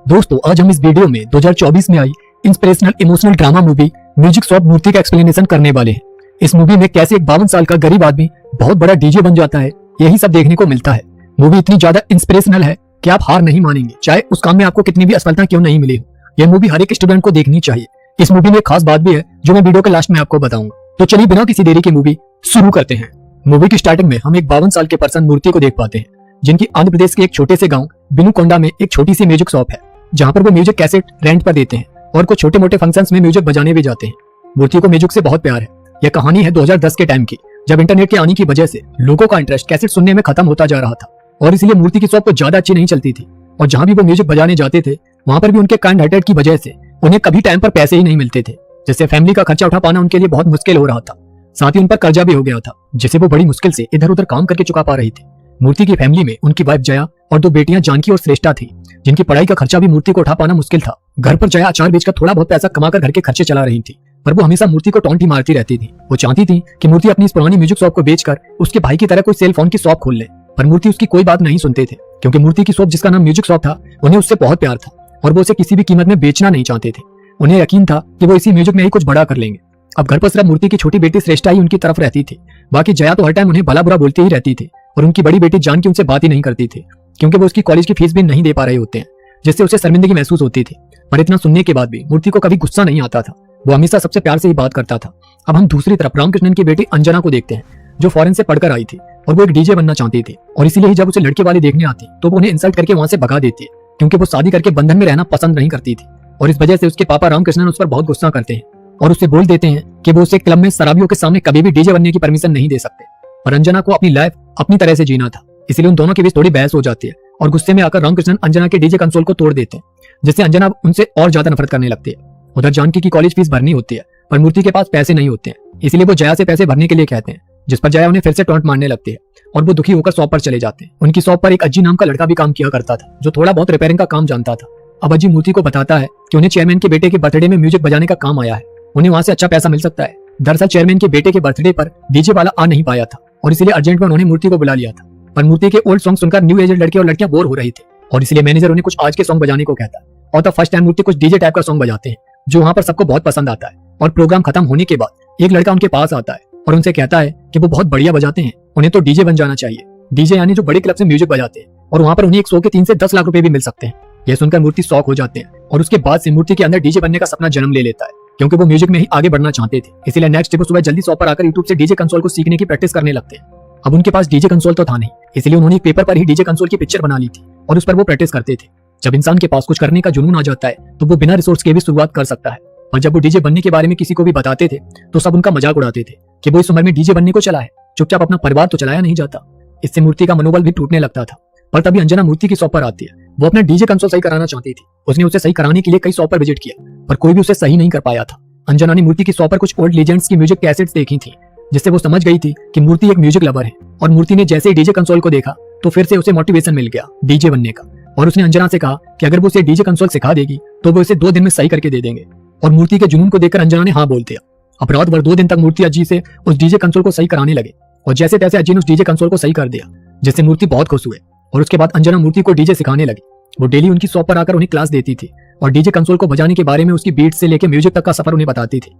दोस्तों आज हम इस वीडियो में 2024 में आई inspirational emotional drama movie music shop Murthy का एक्सप्लेनेशन करने वाले हैं। इस मूवी में कैसे एक 52 साल का गरीब आदमी बहुत बड़ा डीजे बन जाता है, यही सब देखने को मिलता है। मूवी इतनी ज्यादा इंस्पिरेशनल है कि आप हार नहीं मानेंगे, चाहे उस काम में आपको कितनी भी असफलता क्यों नहीं मिली हो। यह मूवी हर एक स्टूडेंट को देखनी चाहिए। इस मूवी में एक खास बात भी है जो मैं वीडियो के लास्ट में आपको बताऊंगा। तो चलिए बिना किसी देरी की मूवी शुरू करते हैं। मूवी की स्टार्टिंग में हम एक 52 साल के पर्सन मूर्ति को देख पाते हैं, जिनकी आंध्र प्रदेश के एक छोटे से गांव बिनुकोंडा में एक छोटी सी म्यूजिक शॉप है, जहां पर वो म्यूजिक कैसेट रेंट पर देते हैं और कुछ छोटे मोटे फंक्शंस में म्यूजिक बजाने भी जाते हैं। मूर्ति को म्यूजिक से बहुत प्यार है। यह कहानी है 2010 के टाइम की, जब इंटरनेट के आने की वजह से लोगों का इंटरेस्ट कैसेट सुनने में खत्म होता जा रहा था और इसलिए मूर्ति की शॉप को ज्यादा अच्छी नहीं चलती थी। और जहां भी वो म्यूजिक बजाने जाते थे वहां पर भी उनके काइंड हार्टेड की वजह से उन्हें कभी टाइम पर पैसे ही नहीं मिलते थे, जिससे फैमिली का खर्चा उठा पाना उनके लिए बहुत मुश्किल हो रहा था। साथ ही उन पर कर्जा भी हो गया था, जिसे वो बड़ी मुश्किल से इधर उधर काम करके चुका पा रही थी। मूर्ति की फैमिली में उनकी वाइफ जया और दो बेटियां जानकी और श्रेष्ठा थी, जिनकी पढ़ाई का खर्चा भी मूर्ति को उठा पाना मुश्किल था। घर पर जया अचार बेचकर थोड़ा बहुत पैसा कमाकर घर के खर्चे चला रही थी, पर वो हमेशा मूर्ति को टॉन्ट ही मारती रहती थी। वो चाहती थी कि मूर्ति अपनी इस पुरानी म्यूजिक शॉप को बेचकर उसके भाई की तरह कोई सेल फोन की शॉप खोल ले, पर मूर्ति उसकी कोई बात नहीं सुनते थे, क्योंकि मूर्ति की शॉप जिसका नाम म्यूजिक शॉप था उन्हें उससे बहुत प्यार था और वो उसे किसी भी कीमत में बेचना नहीं चाहते थे। उन्हें यकीन था कि वो इसी म्यूजिक में ही कुछ बड़ा कर लेंगे। अब घर पर सिर्फ मूर्ति की छोटी बेटी श्रेष्ठा ही उनकी तरफ रहती थी। बाकी जया तो हर टाइम उन्हें भला बुरा बोलती ही रहती थी और उनकी बड़ी बेटी जानकी उनसे बात ही नहीं करती थी, क्योंकि वो उसकी कॉलेज की फीस भी नहीं दे पा रहे होते हैं, जिससे उसे शर्मिंदगी महसूस होती थी। पर इतना सुनने के बाद भी मूर्ति को कभी गुस्सा नहीं आता था। वो हमेशा सबसे प्यार से ही बात करता था। अब हम दूसरी तरफ रामकृष्णन की बेटी अंजना को देखते हैं, जो फॉरेन से पढ़कर आई थी और वो एक डीजे बनना चाहती थी, और इसीलिए जब उसे लड़के वाले देखने आती तो वो उन्हें इंसल्ट करके वहां से भगा देती है, क्योंकि वो शादी करके बंधन में रहना पसंद नहीं करती थी। और इस वजह से उसके पापा रामकृष्णन उस पर बहुत गुस्सा करते हैं और उससे बोल देते हैं कि वो उसे क्लब में शराबियों के सामने कभी भी डीजे बनने की परमिशन नहीं दे सकते। पर अंजना को अपनी लाइफ अपनी तरह से जीना था, इसलिए उन दोनों के बीच थोड़ी बहस हो जाती है और गुस्से में आकर रामकृष्णन अंजना के डीजे कंसोल को तोड़ देते हैं, जिससे अंजना उनसे और ज्यादा नफरत करने लगती है। उधर जानकी की कॉलेज फीस भरनी होती है, पर मूर्ति के पास पैसे नहीं होते हैं, इसलिए वो जया से पैसे भरने के लिए कहते हैं, जिस पर जया उन्हें फिर से टॉन्ट मारने लगती है और वो दुखी होकर शॉप पर चले जाते हैं। उनकी शॉप पर एक अज्जी नाम का लड़का भी काम किया करता था, जो थोड़ा बहुत रिपेयरिंग का काम जानता था। अब अज्जी मूर्ति को बताता है कि उन्हें चेयरमैन के बेटे के बर्थडे में म्यूजिक बजाने का काम आया है, उन्हें वहां से अच्छा पैसा मिल सकता है। दरअसल चेयरमैन के बेटे के बर्थडे पर डीजे वाला आ नहीं पाया था और इसलिए अर्जेंट में उन्होंने मूर्ति को बुला लिया था, पर मूर्ति के ओल्ड सॉन्ग सुनकर न्यू एज लड़के और लड़कियां बोर हो रही थी और इसलिए मैनेजर उन्हें कुछ आज के सॉन्ग बजाने को कहता है। और तो फर्स्ट टाइम मूर्ति कुछ डीजे टाइप का सॉन्ग बजाते हैं, जो वहां पर सबको बहुत पसंद आता है। और प्रोग्राम खत्म होने के बाद एक लड़का उनके पास आता है और उनसे कहता है कि वो बहुत बढ़िया बजाते हैं, उन्हें तो डीजे बन जाना चाहिए। डीजे यानी जो बड़े क्लब से म्यूजिक बजाते हैं, और वहां पर उन्हें एक शो के 3 से 10 लाख रुपए भी मिल सकते हैं। यह सुनकर मूर्ति शॉक हो जाते हैं और उसके बाद से मूर्ति के अंदर डीजे बनने का सपना जन्म ले लेता है, क्योंकि वो म्यूजिक में ही आगे बढ़ना चाहते थे। इसीलिए नेक्स्ट डे वो सुबह जल्दी शॉप पर आकर यूट्यूब से डीजे कंसोल को सीखने की प्रैक्टिस करने लगते हैं। अब उनके पास डीजे कंसोल तो था नहीं, इसलिए उन्होंने एक पेपर पर ही डीजे कंसोल की पिक्चर बना ली थी और उस पर वो प्रैक्टिस करते थे। जब इंसान के पास कुछ करने का जुनून आ जाता है तो वो बिना रिसोर्स के भी शुरुआत कर सकता है। और जब वो डीजे बनने के बारे में किसी को भी बताते थे तो सब उनका मजाक उड़ाते थे कि वो इस उम्र में डीजे बनने को चला है, चुपचाप अपना परिवार तो चलाया नहीं जाता। इससे मूर्ति का मनोबल भी टूटने लगता था। पर तभी अंजना मूर्ति की शॉप पर आती है। वो अपना डीजे कंसोल सही कराना चाहती थी। उसने उसे सही कराने के लिए कई शॉप पर विजिट किया, पर कोई भी उसे सही नहीं कर पाया था। अंजना ने मूर्ति की शॉप पर कुछ ओल्ड लेजेंड्स की म्यूजिक कैसेट्स देखी थी, जिससे वो समझ गई थी कि मूर्ति एक म्यूजिक लवर है। और मूर्ति ने जैसे ही डीजे कंसोल को देखा तो फिर से उसे मोटिवेशन मिल गया डीजे बनने का, और उसने अंजना से कहा कि अगर वो उसे डीजे कंसोल सिखा देगी तो वो इसे 2 दिन में सही करके दे देंगे। और मूर्ति के जुनून को देखकर अंजना ने हाँ बोल दिया। अब रात भर 2 दिन तक मूर्ति अज्जी से उस डीजे कंसोल को सही कराने लगे और जैसे तैसे अज्जी ने उस डीजे कंसोल को सही कर दिया, जिससे मूर्ति बहुत खुश हुए। और उसके बाद अंजना मूर्ति को डीजे सिखाने लगी। वो डेली उनकी शॉप पर आकर उन्हें क्लास देती थी और डीजे कंसोल को बजाने के बारे में उसकी बीट से लेकर म्यूजिक तक का सफर उन्हें बताती थी।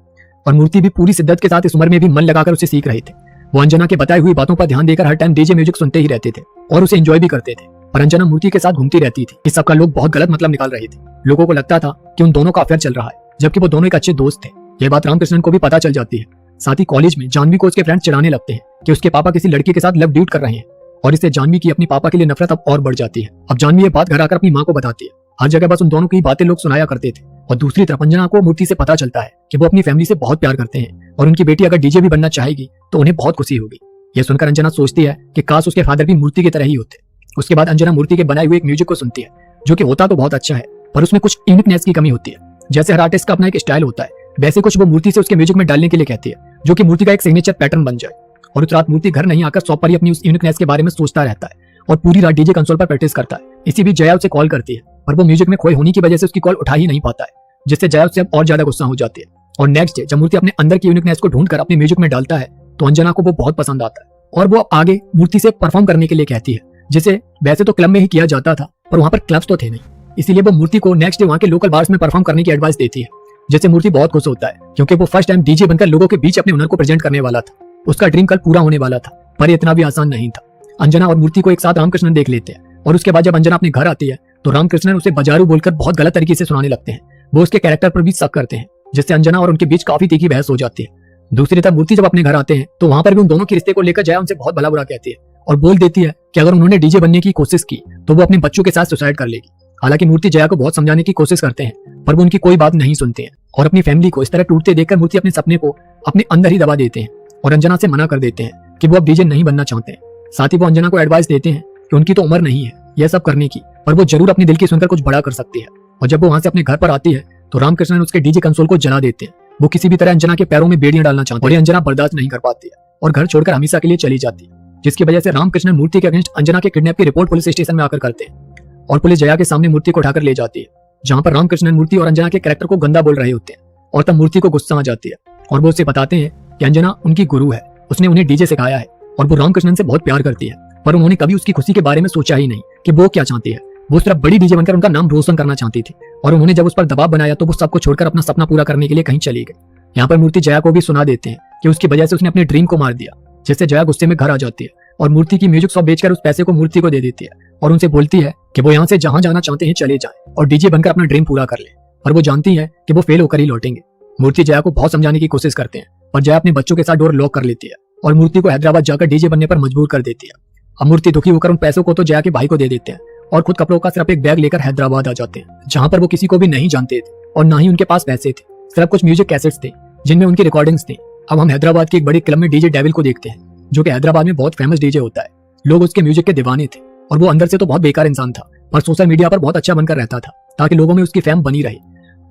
और मूर्ति भी पूरी शिद्दत के साथ इस उम्र में भी मन लगाकर उसे सीख रहे थे। वो अंजना के बताई हुई बातों पर ध्यान देकर हर टाइम डीजे म्यूजिक सुनते ही रहते थे और उसे एंजॉय भी करते थे। पर अंजना मूर्ति के साथ घूमती रहती थी। इस सबका लोग बहुत गलत मतलब निकाल रहे थे। लोगों को लगता था कि उन दोनों का अफेयर चल रहा है, जबकि वो दोनों एक अच्छे दोस्त थे। यह बात रामकृष्णन को भी पता चल जाती है। साथ ही कॉलेज में जानवी को उसके फ्रेंड्स चिढ़ाने लगते हैं कि उसके पापा किसी लड़की के साथ लव ड्यूट कर रहे हैं, और इससे जानवी की अपनी पापा के लिए नफरत अब और बढ़ जाती है। अब जानवी ये बात घर आकर अपनी माँ को बताती है। हर जगह बस उन दोनों की बातें लोग सुनाया करते थे। और दूसरी तरफ अंजना को मूर्ति से पता चलता है कि वो अपनी फैमिली से बहुत प्यार करते हैं और उनकी बेटी अगर डीजे भी बनना चाहेगी तो उन्हें बहुत खुशी होगी। यह सुनकर अंजना सोचती है कि काश उसके फादर भी मूर्ति की तरह ही होते। उसके बाद अंजना मूर्ति के बनाए हुए एक म्यूजिक को सुनती है, जो कि होता तो बहुत अच्छा है, पर उसमें कुछ यूनिकनेस की कमी होती है। जैसे हर आर्टिस्ट का अपना एक स्टाइल होता है, वैसे कुछ वो मूर्ति से उसके म्यूजिक में डालने के लिए कहती है, जो कि मूर्ति का एक सिग्नेचर पैटर्न बन जाए। और उस रात मूर्ति घर नहीं आकर शॉप पर ही अपनी उस यूनिकनेस के बारे में सोचता रहता है और पूरी रात डीजे कंसोल पर प्रैक्टिस करता है। इसी बीच जया उसे कॉल करती है, पर वो म्यूजिक में खोए होने की वजह से उसकी कॉल उठा ही नहीं पाता है, जिससे जया उससे अब और ज्यादा गुस्सा हो जाती है। और नेक्स्ट डे जब मूर्ति अपने अंदर की यूनिकनेस को ढूंढकर अपने म्यूजिक में डालता है तो अंजना को वो बहुत पसंद आता है और वो आगे मूर्ति से परफॉर्म करने के लिए कहती है, जिसे वैसे तो क्लब में ही किया जाता था, पर वहां पर क्लब्स तो थे नहीं, इसीलिए वो मूर्ति को नेक्स्ट डे वहाँ के लोकल बार्स में परफॉर्म करने की एडवाइस देती है, जिससे मूर्ति बहुत खुश होता है क्योंकि वो फर्स्ट टाइम डीजे बनकर लोगों के बीच अपने हुनर को प्रेजेंट करने वाला था। उसका ड्रीम कल पूरा होने वाला था, पर इतना भी आसान नहीं था। अंजना और मूर्ति को एक साथ रामकृष्णन देख लेते हैं और उसके बाद जब अंजना अपने घर आती है तो रामकृष्णन उसे बाजारू बोलकर बहुत गलत तरीके से सुनाने लगते हैं। वो उसके कैरेक्टर पर भी शक करते हैं, जिससे अंजना और उनके बीच काफी तीखी बहस हो जाती है। दूसरी तरफ मूर्ति जब अपने घर आते हैं तो वहां पर भी उन दोनों के रिश्ते को लेकर जया उनसे बहुत भला बुरा कहती है और बोल देती है कि अगर उन्होंने डीजे बनने की कोशिश की तो वो अपने बच्चों के साथ सुसाइड कर लेगी। हालांकि मूर्ति जया को बहुत समझाने की कोशिश करते हैं, पर वो उनकी कोई बात नहीं सुनते हैं और अपनी फैमिली को इस तरह टूटते देखकर मूर्ति अपने सपने को अपने अंदर ही दबा देते हैं और अंजना से मना कर देते हैं कि वो अब डीजे नहीं बनना चाहते हैं। साथ ही वो अंजना को एडवाइस देते हैं कि उनकी तो उम्र नहीं है यह सब करने की, पर वो जरूर अपने दिल की सुनकर कुछ बड़ा कर सकती है। और जब वो वहां से अपने घर पर आती है तो रामकृष्णन उसके डीजे कंसोल को जला देते हैं। वो किसी भी तरह अंजना के पैरों में बेड़ियां डालना चाहते हैं और ये अंजना बर्दाश्त नहीं कर पाती है और घर छोड़कर हमेशा के लिए चली जाती है, जिसकी वजह से रामकृष्णन मूर्ति के अगेंस्ट अंजना के किडनैप की रिपोर्ट पुलिस स्टेशन में आकर करते हैं और पुलिस जया के सामने मूर्ति को उठाकर ले जाती है, जहां पर रामकृष्णन मूर्ति और अंजना के कैरेक्टर को गंदा बोल रहे होते हैं। और तब मूर्ति को गुस्सा आ जाती है और वो उसे बताते हैं कि अंजना उनकी गुरु है, उसने उन्हें डीजे सिखाया है और वो रामकृष्णन से बहुत प्यार करती है, पर उन्होंने कभी उसकी खुशी के बारे में सोचा ही नहीं कि वो क्या चाहती है। वो सिर्फ बड़ी डीजे बनकर उनका नाम रोशन करना चाहती थी और उन्होंने जब उस पर दबाव बनाया तो वो सबको छोड़कर अपना सपना पूरा करने के लिए कहीं चली गई। यहाँ पर मूर्ति जया को भी सुना देते हैं कि उसकी वजह से उसने अपने ड्रीम को मार दिया, जिससे जया गुस्से में घर आ जाती है और मूर्ति की म्यूजिक शॉप बेचकर उस पैसे को मूर्ति को दे देती है और उनसे बोलती है कि वो यहाँ से जहां जाना चाहते हैं चले जाएं और डीजे बनकर अपना ड्रीम पूरा कर ले। पर वो जानती है कि वो फेल होकर ही लौटेंगे। मूर्ति जया को बहुत समझाने की कोशिश करते हैं, पर जया अपने बच्चों के साथ डोर लॉक कर लेती है और मूर्ति को हैदराबाद जाकर डीजे बनने पर मजबूर कर देती है। अब मूर्ति दुखी होकर उन पैसों को तो जया के भाई को दे देते हैं और खुद कपड़ों का सिर्फ एक बैग लेकर हैदराबाद आ जाते हैं, जहां पर वो किसी को भी नहीं जानते थे और ना ही उनके पास पैसे थे, सिर्फ कुछ म्यूजिक कैसेट्स थे जिनमें उनकी रिकॉर्डिंग्स थी। अब हम हैदराबाद के एक बड़ी क्लब में डीजे डेविल को देखते हैं, जो कि हैदराबाद में बहुत फेमस डीजे होता है। लोग उसके म्यूजिक के दीवाने थे और वो अंदर से तो बहुत बेकार इंसान था, पर सोशल मीडिया पर बहुत अच्छा बनकर रहता था ताकि लोगों में उसकी फेम बनी रहे।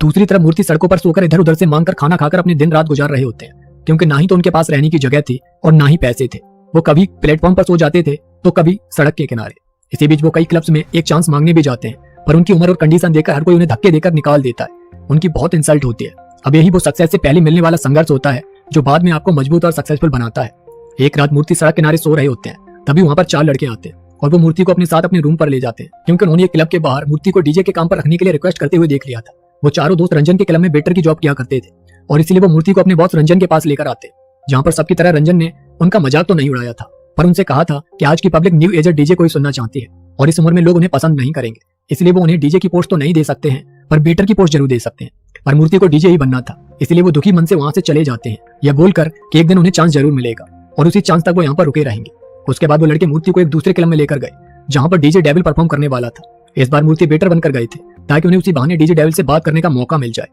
दूसरी तरफ मूर्ति सड़कों पर सोकर इधर उधर से मांगकर खाना खाकर अपने दिन रात गुजार रहे होते हैं, क्योंकि ना ही तो उनके पास रहने की जगह थी और ना ही पैसे थे। वो कभी प्लेटफॉर्म पर सो जाते थे तो कभी सड़क के किनारे। इसी बीच वो कई क्लब्स में एक चांस मांगने भी जाते हैं, पर उनकी उम्र और कंडीशन देखकर हर कोई उन्हें धक्के देकर निकाल देता है। उनकी बहुत इंसल्ट होती है। अब यही वो सक्सेस से पहले मिलने वाला संघर्ष होता है जो बाद में आपको मजबूत और सक्सेसफुल बनाता है। एक रात मूर्ति सड़क किनारे सो रहे होते हैं, तभी वहां पर 4 लड़के आते हैं और वो मूर्ति को अपने साथ अपने रूम पर ले जाते हैं, क्योंकि उन्होंने एक क्लब के बाहर मूर्ति को डीजे के काम पर रखने के लिए रिक्वेस्ट करते हुए देख लिया था। वो चारों दोस्त रंजन के क्लब में वेटर की जॉब किया करते थे और इसलिए वो मूर्ति को अपने बॉस रंजन के पास लेकर आते, जहां पर सबकी तरह रंजन ने उनका मजाक तो नहीं उड़ाया था, पर उनसे कहा था कि आज की पब्लिक न्यू एजर डीजे को ही सुनना चाहती है और इस उम्र में लोग उन्हें पसंद नहीं करेंगे, इसलिए वो उन्हें डीजे की पोस्ट तो नहीं दे सकते हैं, पर बेटर की पोस्ट जरूर दे सकते हैं। पर मूर्ति को डीजे ही बनना था, इसलिए वो दुखी मन से वहां से चले जाते हैं, यह बोलकर कि एक दिन उन्हें चांस जरूर मिलेगा और उसी चांस तक वो यहाँ पर रुके रहेंगे। उसके बाद वो लड़के मूर्ति को एक दूसरे क्लब में लेकर गए, जहां पर डीजे डेविल परफॉर्म करने वाला था। इस बार मूर्ति बेटर बनकर गए थे ताकि उन्हें उसी बहाने डीजे डेविल से बात करने का मौका मिल जाए।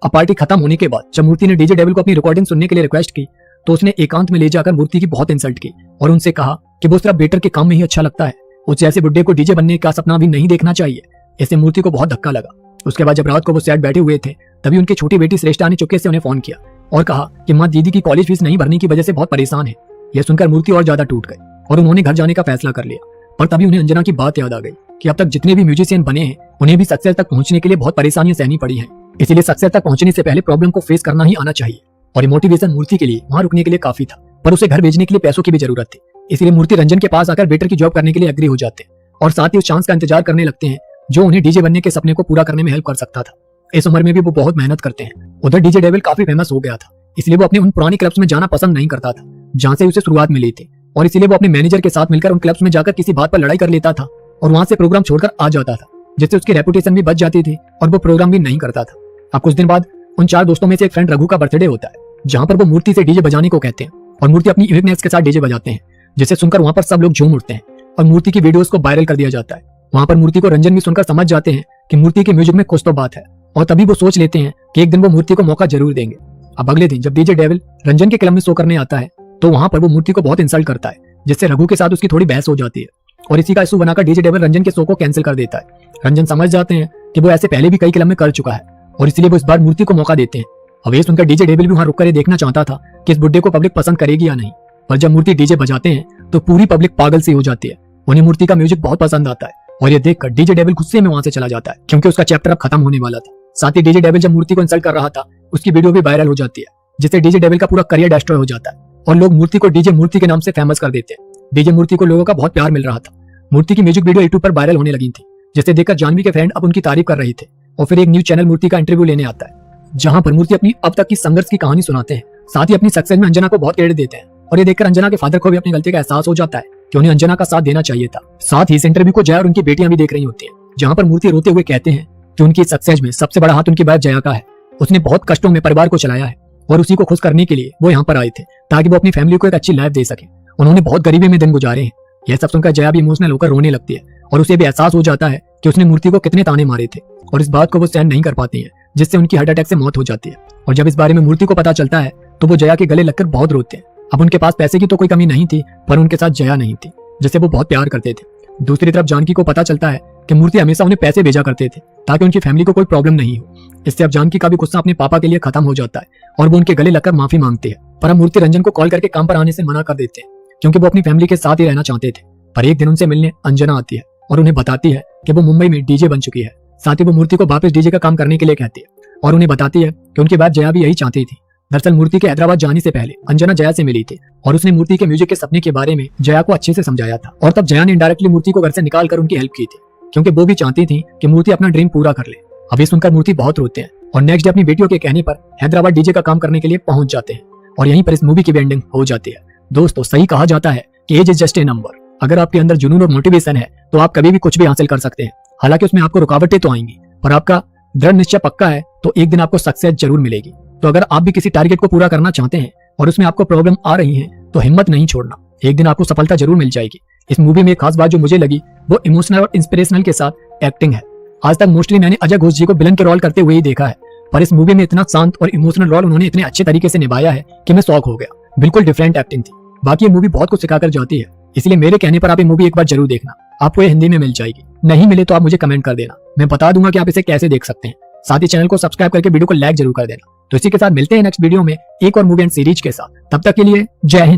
अब पार्टी खत्म होने के बाद जब मूर्ति ने डीजे डेविल को अपनी रिकॉर्डिंग सुनने के लिए रिक्वेस्ट की तो उसने एकांत में ले जाकर मूर्ति की बहुत इंसल्ट की और उनसे कहा कि वो सिर्फ बेटर के काम में ही अच्छा लगता है, उस जैसे बुड्ढे को डीजे बनने का सपना भी नहीं देखना चाहिए। इससे मूर्ति को बहुत धक्का लगा। उसके बाद जब रात को वो सैड बैठे हुए थे तभी उनकी छोटी बेटी श्रेष्ठा ने चुपके से उन्हें फोन किया और कहा कि माँ दीदी की कॉलेज फीस नहीं भरने की वजह से बहुत परेशान है। यह सुनकर मूर्ति और ज्यादा टूट गई और उन्होंने घर जाने का फैसला कर लिया। पर तभी उन्हें अंजना की बात याद आ गई कि अब तक जितने भी म्यूजिशियन बने हैं उन्हें भी सक्सेस तक पहुंचने के लिए बहुत परेशानियां सहनी पड़ी हैं, इसीलिए सक्सेस तक पहुंचने से पहले प्रॉब्लम को फेस करना ही आना चाहिए। और ये मोटिवेशन मूर्ति के लिए वहां रुकने के लिए काफी था, पर उसे घर भेजने के लिए पैसों की भी जरूरत थी, इसलिए मूर्ति रंजन के पास आकर वेटर की जॉब करने के लिए एग्री हो जाते हैं और साथ ही उस चांस का इंतजार करने लगते हैं जो उन्हें डीजे बनने के सपने को पूरा करने में हेल्प कर सकता था। इस उम्र में भी वो बहुत मेहनत करते हैं। उधर डीजे डेविल काफी फेमस हो गया था, इसलिए वो अपने उन पुरानी क्लब्स में जाना पसंद नहीं करता था जहां से उसे शुरुआत मिली थी, और इसीलिए वो अपने मैनेजर के साथ मिलकर उन क्लब्स में जाकर किसी बात पर लड़ाई कर लेता था और वहां से प्रोग्राम छोड़कर आ जाता था, जिससे उसकी रेपुटेशन भी बच जाती थी और वो प्रोग्राम भी नहीं करता था। अब कुछ दिन बाद उन 4 दोस्तों में से एक फ्रेंड रघु का बर्थडे होता है, जहां पर वो मूर्ति से डीजे बजाने को कहते हैं और मूर्ति अपनी यूनिकनेस के साथ डीजे बजाते हैं, जिसे सुनकर वहां पर सब लोग झूम उठते हैं और मूर्ति की वीडियोस को वायरल कर दिया जाता है। वहां पर मूर्ति को रंजन भी सुनकर समझ जाते हैं कि मूर्ति के म्यूजिक में कुछ तो बात है और तभी वो सोच लेते हैं कि एक दिन वो मूर्ति को मौका जरूर देंगे। अब अगले दिन जब डीजे डेविल रंजन के क्लब में शो करने आता है तो वहां पर वो मूर्ति को बहुत इंसल्ट करता है, जिससे रघु के साथ उसकी थोड़ी बहस हो जाती है और इसी का इशू बनाकर डीजे डेविल रंजन के शो को कैंसिल कर देता है। रंजन समझ जाते हैं कि वो ऐसे पहले भी कई क्लब में कर चुका है और इसलिए वो इस बार मूर्ति को मौका देते हैं। अब ये सुनकर डीजे डेविल भी वहां रुक कर देखना चाहता था कि इस बुड्ढे को पब्लिक पसंद करेगी या नहीं, पर जब मूर्ति डीजे बजाते हैं तो पूरी पब्लिक पागल सी हो जाती है। उन्हें मूर्ति का म्यूजिक बहुत पसंद आता है और ये देखकर डीजे डेविल गुस्से में वहां से चला जाता है, क्योंकि उसका चैप्टर अब खत्म होने वाला था। साथ ही डीजे डेविल जब मूर्ति को इंसल्ट कर रहा था उसकी वीडियो भी वायरल हो जाती है, जिससे डीजे डेविल का पूरा करियर डिस्ट्रॉय हो जाता है और लोग मूर्ति को डीजे मूर्ति के नाम से फेमस कर देते हैं। डीजे मूर्ति को लोगों का बहुत प्यार मिल रहा था। मूर्ति की म्यूजिक वीडियो यूट्यूब पर वायरल होने लगी थी, जिसे देखकर जानवी के फ्रेंड अब उनकी तारीफ कर रहे थे। और फिर एक न्यूज चैनल मूर्ति का इंटरव्यू लेने आता है, जहां पर मूर्ति अपनी अब तक की संघर्ष की कहानी सुनाते हैं। साथ ही अपनी सक्सेस में अंजना को बहुत क्रेडिट देते हैं। और ये देखकर अंजना के फादर को भी अपनी गलती का एहसास हो जाता है कि उन्हें अंजना का साथ देना चाहिए था। साथ ही इस इंटरव्यू को जया और उनकी बेटियां भी देख रही होती है, जहां पर मूर्ति रोते हुए कहते हैं कि उनकी सक्सेस में सबसे बड़ा हाथ उनकी वाइफ जया का है। उसने बहुत कष्टों में परिवार को चलाया है और उसी को खुश करने के लिए वो यहाँ पर आए थे, ताकि वो अपनी फैमिली को एक अच्छी लाइफ दे सके। उन्होंने बहुत गरीबी में दिन गुजारे हैं। यह सब सुनकर जया भी इमोशनल होकर रोने लगती है और उसे भी एहसास हो जाता है कि उसने मूर्ति को कितने ताने मारे थे और इस बात को वो सहन नहीं कर पाती है, जिससे उनकी हार्ट अटैक से मौत हो जाती है। और जब इस बारे में मूर्ति को पता चलता है तो वो जया के गले लगकर बहुत रोते हैं। अब उनके पास पैसे की तो कोई कमी नहीं थी, पर उनके साथ जया नहीं थी, जिसे वो बहुत प्यार करते थे। दूसरी तरफ जानकी को पता चलता है कि मूर्ति हमेशा उन्हें पैसे भेजा करते थे ताकि उनकी फैमिली को कोई प्रॉब्लम नहीं हो। इससे अब जानकी का भी गुस्सा अपने पापा के लिए खत्म हो जाता है और वो उनके गले लगकर माफी मांगती है। पर अब मूर्ति रंजन को कॉल करके काम पर आने से मना कर देते हैं, क्योंकि वो अपनी फैमिली के साथ ही रहना चाहते थे। पर एक दिन उनसे मिलने अंजना आती है और उन्हें बताती है कि वो मुंबई में डीजे बन चुकी है। साथ ही वो मूर्ति को वापस डीजे का काम करने के लिए कहती है और उन्हें बताती है कि उनकी बात जया भी यही चाहती थी। दरअसल मूर्ति के हैदराबाद जाने से पहले अंजना जया से मिली थी और उसने मूर्ति के म्यूजिक के सपने के बारे में जया को अच्छे से समझाया था। और तब जया ने डायरेक्टली मूर्ति को घर से निकाल कर उनकी हेल्प की थी, क्योंकि वो भी चाहती थी कि मूर्ति अपना ड्रीम पूरा कर ले। अभी सुनकर मूर्ति बहुत रोते हैं और नेक्स्ट डे अपनी बेटियों के कहने पर हैदराबाद डीजे का काम करने के लिए पहुंच जाते हैं। और यहीं पर इस मूवी की भी एंडिंग हो जाती है। दोस्तों, सही कहा जाता है कि age is just a number. अगर आपके अंदर जुनून और मोटिवेशन है तो आप कभी भी कुछ भी हासिल कर सकते हैं। हालांकि उसमें आपको रुकावटें तो आएंगी, पर आपका दृढ़ निश्चय पक्का है तो एक दिन आपको सक्सेस जरूर मिलेगी। तो अगर आप भी किसी टारगेट को पूरा करना चाहते हैं और उसमें आपको प्रॉब्लम आ रही है तो हिम्मत नहीं छोड़ना, एक दिन आपको सफलता जरूर मिल जाएगी। इस मूवी में एक खास बात जो मुझे लगी वो इमोशनल और इंस्पिरेशनल के साथ एक्टिंग है। आज तक मोस्टली मैंने अजय घोष जी को विलन के रोल करते हुए ही देखा है, पर इस मूवी में इतना शांत और इमोशनल रोल उन्होंने इतने अच्छे तरीके से निभाया है कि मैं शॉक हो गया। बिल्कुल डिफरेंट एक्टिंग थी। बाकी ये मूवी बहुत कुछ सिखाकर जाती है, इसलिए मेरे कहने पर आप ये मूवी एक बार जरूर देखना। आपको ये हिंदी में मिल जाएगी, नहीं मिले तो आप मुझे कमेंट कर देना, मैं बता दूंगा कि आप इसे कैसे देख सकते हैं। साथ ही चैनल को सब्सक्राइब करके वीडियो को लाइक जरूर कर देना। तो इसी के साथ मिलते हैं नेक्स्ट वीडियो में एक और मूवी एंड सीरीज के साथ। तब तक के लिए जय हिंद।